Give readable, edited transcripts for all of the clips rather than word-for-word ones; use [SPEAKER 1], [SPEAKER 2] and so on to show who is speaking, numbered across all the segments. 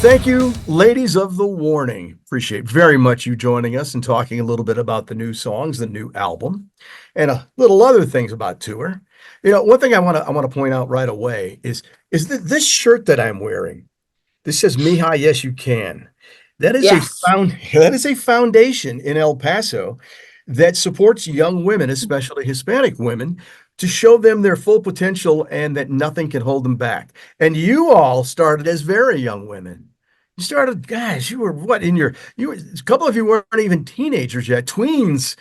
[SPEAKER 1] Thank you, ladies of the warning. Appreciate very much you joining us and talking a little bit about the new songs, the new album, and a little other things about tour. One thing I want to point out right away is that this shirt that I'm wearing. This says "Mija, yes you can."
[SPEAKER 2] Yes.
[SPEAKER 1] That is a foundation in El Paso that supports young women, especially Hispanic women, to show them their full potential and that nothing can hold them back. And you all started as very young women. You started, guys, you were what in your you were, a couple of you weren't even teenagers yet, tweens.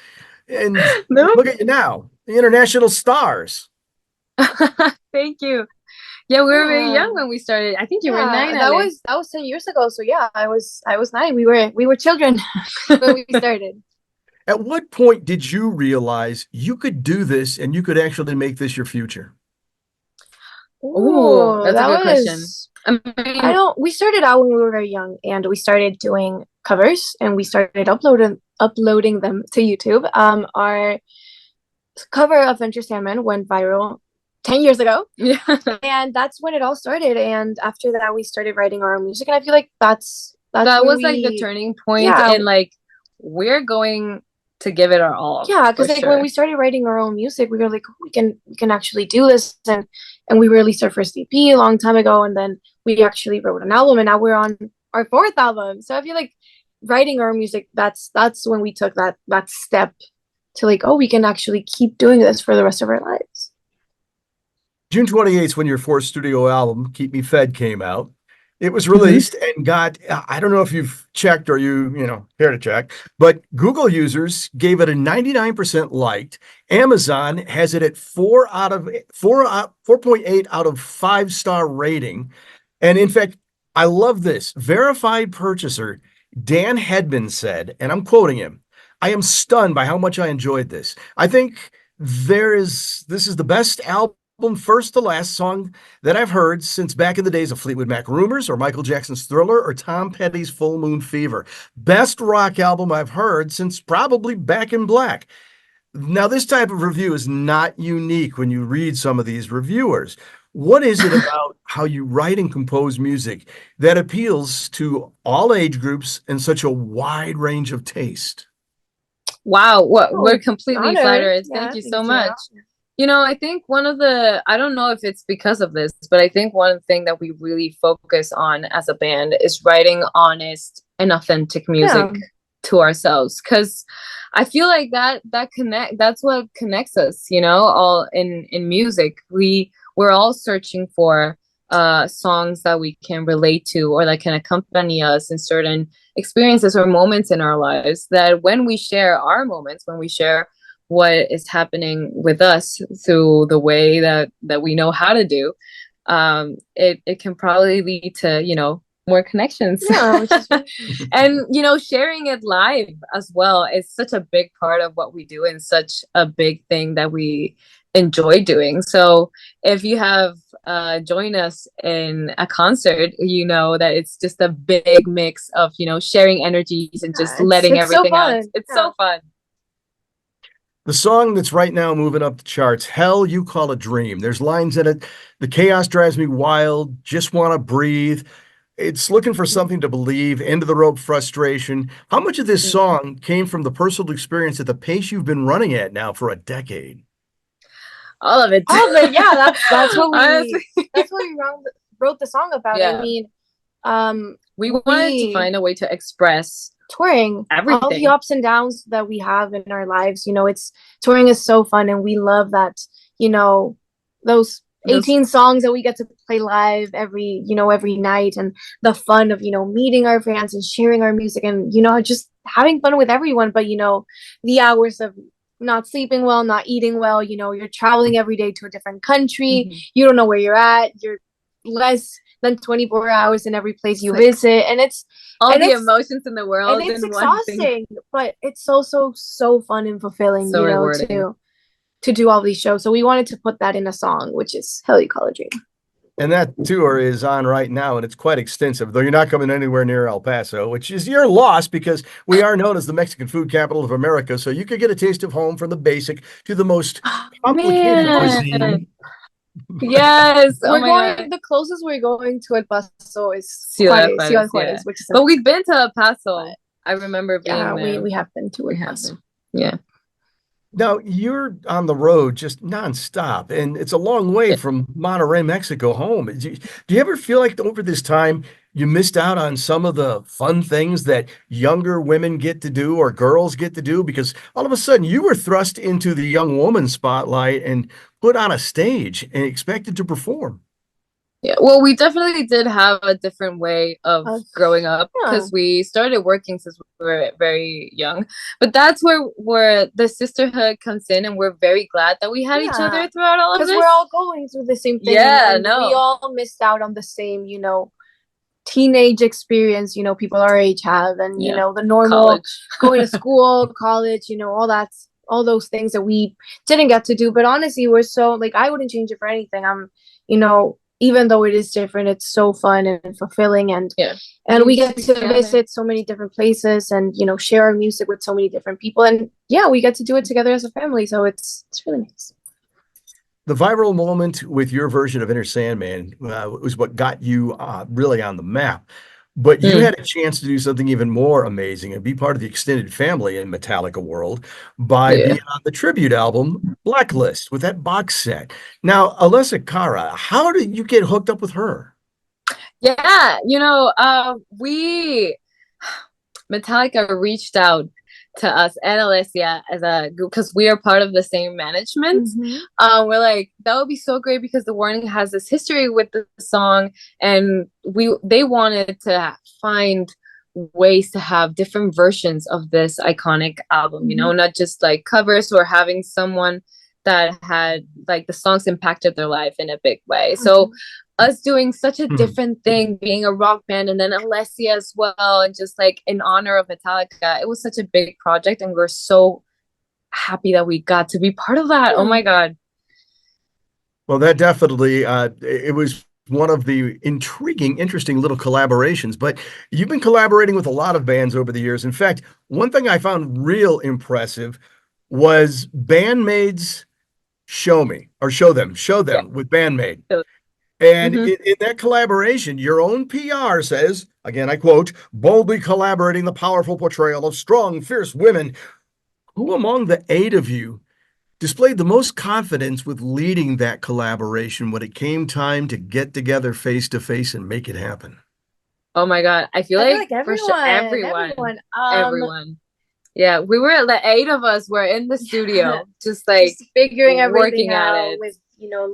[SPEAKER 1] And
[SPEAKER 2] No.
[SPEAKER 1] look at you now, the international stars.
[SPEAKER 2] Thank you. Yeah, we were very
[SPEAKER 3] Yeah,
[SPEAKER 2] young when we started. I think you were
[SPEAKER 3] yeah,
[SPEAKER 2] nine,
[SPEAKER 3] that
[SPEAKER 2] Ale.
[SPEAKER 3] was 10 years ago. So yeah, I was nine. We were children when we started.
[SPEAKER 1] At what point did you realize you could do this and you could actually make this your future?
[SPEAKER 2] Ooh,
[SPEAKER 3] Ooh,
[SPEAKER 2] that's a
[SPEAKER 3] that
[SPEAKER 2] good question.
[SPEAKER 3] was
[SPEAKER 2] I
[SPEAKER 3] I
[SPEAKER 2] mean,
[SPEAKER 3] don't we started out when we were very young and we started doing covers and we started uploading them to YouTube. Our cover of Enter Sandman went viral 10 years ago.
[SPEAKER 2] yeah,
[SPEAKER 3] And that's when it all started. And after that we started writing our own music. And I feel like that's
[SPEAKER 2] that
[SPEAKER 3] where
[SPEAKER 2] was like the
[SPEAKER 3] we
[SPEAKER 2] turning point,
[SPEAKER 3] yeah,
[SPEAKER 2] and like we're going to give it our all
[SPEAKER 3] yeah,
[SPEAKER 2] for
[SPEAKER 3] because like when
[SPEAKER 2] sure.
[SPEAKER 3] we started writing our own music, we were like, oh, we can actually do this, and we released our first EP a long time ago, and then we actually wrote an album, and now we're on our fourth album. So I feel like writing our own music, that's when we took that step to like, oh, we can actually keep doing this for the rest of our lives.
[SPEAKER 1] June 28th, when your fourth studio album, Keep Me Fed, came out. It was
[SPEAKER 2] Mhm.
[SPEAKER 1] released and got, I don't know if you've checked or care to check, but Google users gave it a 99% liked. Amazon has it at 4.8 out of 5-star rating. And in fact, I love this. Verified purchaser Dan Hedman said, and I'm quoting him, "I am stunned by how much I enjoyed this. I think this is the best album first to last song that I've heard since back in the days of Fleetwood Mac Rumors or Michael Jackson's Thriller or Tom Petty's Full Moon Fever. Best rock album I've heard since probably Back in Black." Now, this type of review is not unique when you read some of these reviewers. What is it about how you write and compose music that appeals to all age groups and such a wide range of taste?
[SPEAKER 2] Wow, what we're
[SPEAKER 3] Oh,
[SPEAKER 2] completely
[SPEAKER 3] honor.
[SPEAKER 2] flattered. Thank
[SPEAKER 3] Yeah,
[SPEAKER 2] you so
[SPEAKER 3] thank you.
[SPEAKER 2] much. I think I don't know if it's because of this, but I think one thing that we really focus on as a band is writing honest and authentic music
[SPEAKER 3] Yeah.
[SPEAKER 2] to ourselves. Because I feel like that's what connects us, all in music. We're all searching for songs that we can relate to or that can accompany us in certain experiences or moments in our lives, that when we share our moments, when we share what is happening with us through the way that we know how to do, it can probably lead to more connections.
[SPEAKER 3] Yeah, which is
[SPEAKER 2] And sharing it live as well is such a big part of what we do and such a big thing that we enjoy doing. So if you have joined us in a concert, you know that it's just a big mix of sharing energies and just
[SPEAKER 3] yeah,
[SPEAKER 2] letting
[SPEAKER 3] it's so
[SPEAKER 2] everything out.
[SPEAKER 3] fun.
[SPEAKER 2] It's
[SPEAKER 3] Yeah.
[SPEAKER 2] so fun.
[SPEAKER 1] The song that's right now moving up the charts, Hell You Call a Dream. There's lines in it. The chaos drives me wild. Just want to breathe. It's looking for something to believe. End of the rope frustration. How much of this song came from the personal experience at the pace you've been running at now for a decade?
[SPEAKER 2] All of it.
[SPEAKER 3] Oh, but yeah, that's what we
[SPEAKER 2] Honestly,
[SPEAKER 3] wrote the song about. I
[SPEAKER 2] yeah.
[SPEAKER 3] mean,
[SPEAKER 2] We wanted to
[SPEAKER 3] we
[SPEAKER 2] find a way to express
[SPEAKER 3] touring all the
[SPEAKER 2] everything.
[SPEAKER 3] ups and downs that we have in our lives. It's touring is so fun, and we love that. Those
[SPEAKER 2] Those
[SPEAKER 3] 18 songs that we get to play live every night, and the fun of meeting our fans and sharing our music, and just having fun with everyone. But the hours of not sleeping well, not eating well. You're traveling every day to a different country.
[SPEAKER 2] Mhm.
[SPEAKER 3] You don't know where you're at. You're less than 24 hours in every place you
[SPEAKER 2] Like
[SPEAKER 3] visit, and it's
[SPEAKER 2] all
[SPEAKER 3] and
[SPEAKER 2] the
[SPEAKER 3] it's
[SPEAKER 2] emotions in the
[SPEAKER 3] and
[SPEAKER 2] world
[SPEAKER 3] it's
[SPEAKER 2] in one thing.
[SPEAKER 3] exhausting, but it's so fun and fulfilling,
[SPEAKER 2] So rewarding.
[SPEAKER 3] to do all these shows. So we wanted to put that in a song, which is Hell You Call a Dream.
[SPEAKER 1] And that tour is on right now, and it's quite extensive, though you're not coming anywhere near El Paso, which is your loss because we are known as the Mexican food capital of America. So you could get a taste of home from the basic to the most complicated
[SPEAKER 2] Man,
[SPEAKER 1] cuisine.
[SPEAKER 2] Yes. Oh
[SPEAKER 3] We're
[SPEAKER 2] my
[SPEAKER 3] going,
[SPEAKER 2] God.
[SPEAKER 3] the closest we're going to El Paso is
[SPEAKER 2] Ciudad
[SPEAKER 3] Ciudad
[SPEAKER 2] Juárez, yeah.
[SPEAKER 3] Juárez, which is
[SPEAKER 2] But we've been to El Paso.
[SPEAKER 3] but
[SPEAKER 2] I remember
[SPEAKER 3] yeah,
[SPEAKER 2] being there.
[SPEAKER 3] we have been to
[SPEAKER 2] We
[SPEAKER 3] El
[SPEAKER 2] have
[SPEAKER 3] Paso.
[SPEAKER 2] been. Yeah.
[SPEAKER 1] Now you're on the road just nonstop, and it's a long way
[SPEAKER 2] Yeah.
[SPEAKER 1] from Monterrey, Mexico, home. Do you ever feel like over this time you missed out on some of the fun things that younger women get to do or girls get to do? Because all of a sudden you were thrust into the young woman spotlight and put on a stage and expected to perform.
[SPEAKER 2] Yeah, well, we definitely did have a different way of
[SPEAKER 3] Uh,
[SPEAKER 2] growing up
[SPEAKER 3] yeah.
[SPEAKER 2] because we started working since we were very young. But that's where the sisterhood comes in, and we're very glad that we had each
[SPEAKER 3] Yeah.
[SPEAKER 2] other throughout all of
[SPEAKER 3] Because
[SPEAKER 2] this.
[SPEAKER 3] we're all going through the same thing,
[SPEAKER 2] Yeah,
[SPEAKER 3] and we
[SPEAKER 2] no,
[SPEAKER 3] all missed out on the same, teenage experience, people our age have, and
[SPEAKER 2] yeah,
[SPEAKER 3] the normal
[SPEAKER 2] college.
[SPEAKER 3] going to school, college, all those things that we didn't get to do. But honestly, we're so, like, I wouldn't change it for anything. Even though it is different, it's so fun and fulfilling, and
[SPEAKER 2] Yeah,
[SPEAKER 3] we get to
[SPEAKER 2] together.
[SPEAKER 3] visit so many different places, and share our music with so many different people, and yeah, we get to do it together as a family, so it's really nice.
[SPEAKER 1] The viral moment with your version of Enter Sandman was what got you really on the map. But you
[SPEAKER 2] Mm,
[SPEAKER 1] had a chance to do something even more amazing and be part of the extended family in Metallica world by
[SPEAKER 2] yeah.
[SPEAKER 1] being on the tribute album Blacklist with that box set. Now, Alessia Cara, how did you get hooked up with her?
[SPEAKER 2] Yeah, we Metallica reached out to us and Alessia as a group because we are part of the same management.
[SPEAKER 3] Mm-hmm.
[SPEAKER 2] We're like, that would be so great because the Warning has this history with the song, and they wanted to find ways to have different versions of this iconic album, not just like covers or having someone that had like the songs impacted their life in a big way. So us doing such a
[SPEAKER 1] Mhm.
[SPEAKER 2] different thing, being a rock band, and then Alessia as well, and just like in honor of Metallica, it was such a big project, and we're so happy that we got to be part of that. Oh my God.
[SPEAKER 1] Well, that definitely it was one of the intriguing, interesting little collaborations. But you've been collaborating with a lot of bands over the years. In fact, one thing I found real impressive was Band-Maid's Show
[SPEAKER 2] Yeah.
[SPEAKER 1] Them with Band-Maid.
[SPEAKER 2] So,
[SPEAKER 1] And
[SPEAKER 2] mhm.
[SPEAKER 1] in that collaboration, your own PR says, again, I quote, boldly collaborating the powerful portrayal of strong, fierce women. Who among the eight of you displayed the most confidence with leading that collaboration when it came time to get together face to face and make it happen?
[SPEAKER 2] Oh my God. I feel
[SPEAKER 3] I feel
[SPEAKER 2] like
[SPEAKER 3] like
[SPEAKER 2] for sure
[SPEAKER 3] everyone.
[SPEAKER 2] everyone. Yeah, we were the eight of us were in the studio, just like
[SPEAKER 3] Just figuring everything
[SPEAKER 2] working at
[SPEAKER 3] out
[SPEAKER 2] it.
[SPEAKER 3] with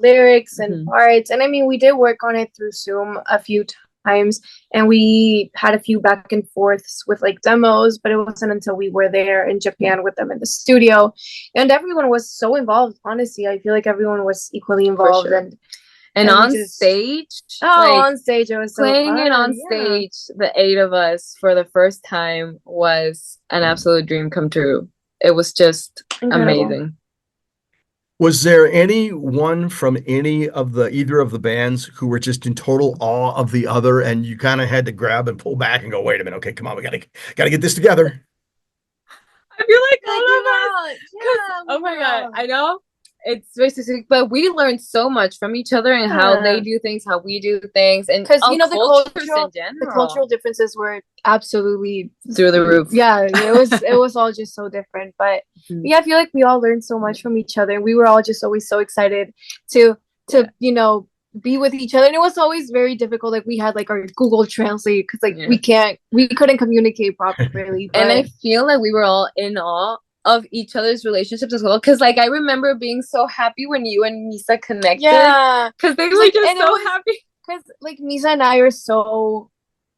[SPEAKER 3] lyrics and
[SPEAKER 2] Mhm.
[SPEAKER 3] parts, and I mean, we did work on it through Zoom a few times, and we had a few back and forths with like demos, but it wasn't until we were there in Japan with them in the studio, and everyone was so involved. Honestly, I feel like everyone was equally involved,
[SPEAKER 2] sure. And
[SPEAKER 3] we
[SPEAKER 2] on
[SPEAKER 3] just
[SPEAKER 2] stage,
[SPEAKER 3] on stage, it was so
[SPEAKER 2] playing it on
[SPEAKER 3] fun. Yeah.
[SPEAKER 2] stage, the eight of us for the first time was an absolute dream come true. It was just
[SPEAKER 3] Incredible.
[SPEAKER 2] amazing.
[SPEAKER 1] Was there anyone from any of the either of the bands who were just in total awe of the other, and you kind of had to grab and pull back and go, "Wait a minute, okay, come on, we gotta get this together."
[SPEAKER 2] I feel like
[SPEAKER 3] Like,
[SPEAKER 2] all of us. Oh my God, I know it's very specific, but we learned so much from each other and how they do things, how we do things, and
[SPEAKER 3] because
[SPEAKER 2] the
[SPEAKER 3] the cultural differences were absolutely
[SPEAKER 2] through the roof.
[SPEAKER 3] Yeah, it was all just so different, but yeah, I feel like we all learned so much from each other, and we were all just always so excited to be with each other, and it was always very difficult. Like, we had like our Google Translate because like we couldn't communicate properly,
[SPEAKER 2] and I
[SPEAKER 3] but
[SPEAKER 2] feel like we were all in awe of each other's relationships as well, because like I remember being so happy when you and Misa connected, because they were just so happy,
[SPEAKER 3] because like Misa and I are so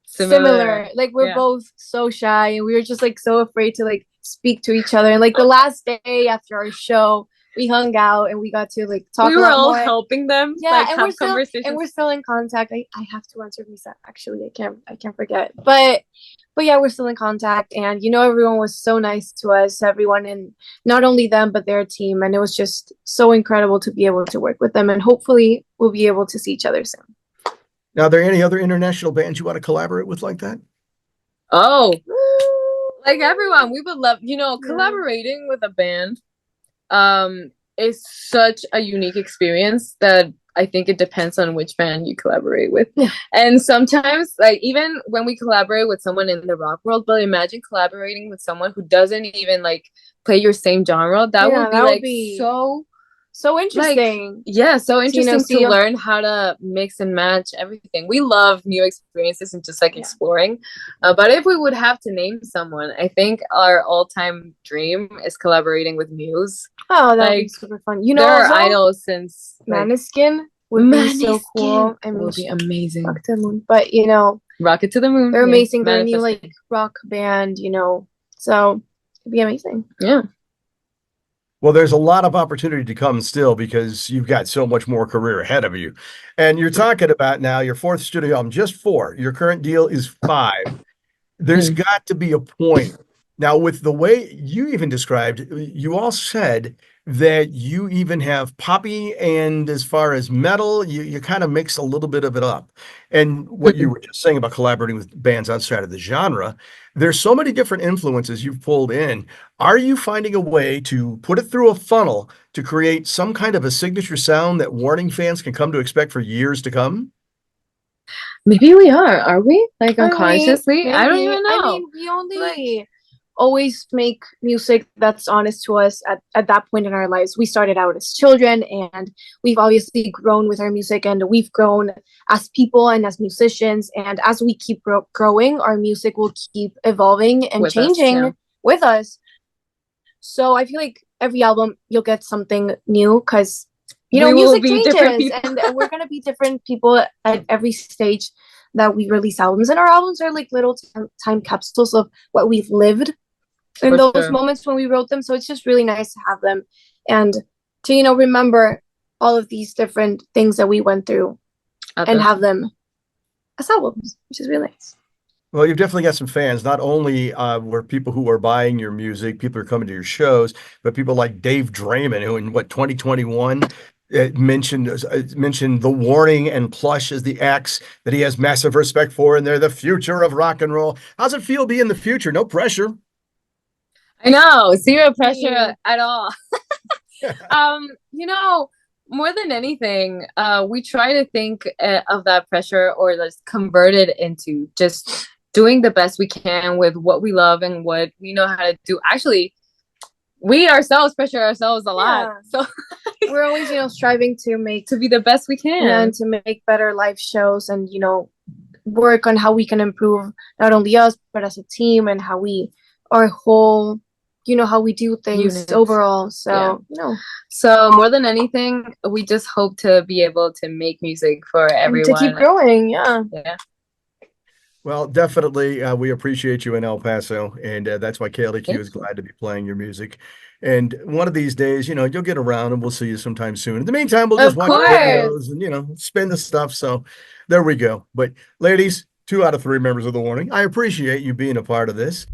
[SPEAKER 3] similar. Like, we're both so shy, and we were just like so afraid to like speak to each other, and like the last day after our show, we hung out and we got to like talk.
[SPEAKER 2] We were all helping them, like,
[SPEAKER 3] and
[SPEAKER 2] have conversations.
[SPEAKER 3] And we're still in contact. I have to answer Misa, actually. I can't forget. But yeah, we're still in contact, and everyone was so nice to us, everyone, and not only them but their team, and it was just so incredible to be able to work with them, and hopefully we'll be able to see each other soon.
[SPEAKER 1] Now, are there any other international bands you want to collaborate with like that?
[SPEAKER 2] Oh, like everyone, we would love, collaborating with a band is such a unique experience that I think it depends on which band you collaborate with.
[SPEAKER 3] Yeah.
[SPEAKER 2] And sometimes, like, even when we collaborate with someone in the rock world, but imagine collaborating with someone who doesn't even like play your same genre. That would be
[SPEAKER 3] that would
[SPEAKER 2] like
[SPEAKER 3] be
[SPEAKER 2] so
[SPEAKER 3] so
[SPEAKER 2] like,
[SPEAKER 3] interesting.
[SPEAKER 2] yeah, so
[SPEAKER 3] To, you know,
[SPEAKER 2] interesting
[SPEAKER 3] see
[SPEAKER 2] to learn how to mix and match everything. We love new experiences and just like exploring. But if we would have to name someone, I think our all-time dream is collaborating with Muse.
[SPEAKER 3] Oh, that would be
[SPEAKER 2] Like,
[SPEAKER 3] super fun. You know,
[SPEAKER 2] they're our
[SPEAKER 3] also,
[SPEAKER 2] idols since like,
[SPEAKER 3] Maneskin would be so cool. I mean,
[SPEAKER 2] would be amazing.
[SPEAKER 3] Rocket to the Moon. But you know,
[SPEAKER 2] Rocket to the Moon.
[SPEAKER 3] they're amazing. They're a new
[SPEAKER 2] Manifesting.
[SPEAKER 3] like rock band, you know. So it'd be amazing.
[SPEAKER 2] Yeah.
[SPEAKER 1] Well, there's a lot of opportunity to come still because you've got so much more career ahead of you. And you're talking about now your fourth studio album, just four. Your current deal is five. There's got to be a point. Now, with the way you even described, you all said that you even have poppy and as far as metal, you kind of mix a little bit of it up. And what you were just saying about collaborating with bands outside of the genre, there's so many different influences you've pulled in. Are you finding a way to put it through a funnel to create some kind of a signature sound that Warning fans can come to expect for years to come?
[SPEAKER 2] Maybe we are we? Like
[SPEAKER 3] I mean,
[SPEAKER 2] unconsciously? I don't
[SPEAKER 3] maybe.
[SPEAKER 2] even know.
[SPEAKER 3] I mean, we only always make music that's honest to us at that point in our lives. We started out as children, and we've obviously grown with our music, and we've grown as people and as musicians. And as we keep growing, our music will keep evolving and
[SPEAKER 2] With us,
[SPEAKER 3] changing
[SPEAKER 2] yeah.
[SPEAKER 3] with us. So I feel like every album you'll get something new because you know
[SPEAKER 2] We will
[SPEAKER 3] music
[SPEAKER 2] be different
[SPEAKER 3] changes,
[SPEAKER 2] people.
[SPEAKER 3] and we're gonna be different people at every stage that we release albums. And our albums are like little time capsules of what we've lived in
[SPEAKER 2] For
[SPEAKER 3] those
[SPEAKER 2] sure.
[SPEAKER 3] moments when we wrote them. So it's just really nice to have them and to, you know, remember all of these different things that we went through and have them as albums, which is really nice.
[SPEAKER 1] Well, you've definitely got some fans. Not only were people who are buying your music, people are coming to your shows, but people like Dave Draymond, who in 2021 mentioned The Warning and Plush as the acts that he has massive respect for, and they're the future of rock and roll. How's it feel being the future? No pressure.
[SPEAKER 2] I know, zero pressure at all. You know, more than anything, we try to think of that pressure or let's convert it into just doing the best we can with what we love and what we know how to do. Actually, we ourselves pressure ourselves a lot. So
[SPEAKER 3] we're always, you know, striving to
[SPEAKER 2] be the best we can
[SPEAKER 3] and to make better live shows and, you know, work on how we can improve not only us, but as a team and how we, our whole, you know, how we do things overall. So, you know.
[SPEAKER 2] So more than anything, we just hope to be able to make music for everyone.
[SPEAKER 3] And to keep growing, yeah.
[SPEAKER 1] Well, definitely, we appreciate you in El Paso, and that's why KLAQ is glad to be playing your music. And one of these days, you know, you'll get around and we'll see you sometime soon. In the meantime, we'll just watch videos and, you know, spin the stuff. So there we go. But ladies, 2 out of 3 members of The Warning, I appreciate you being a part of this.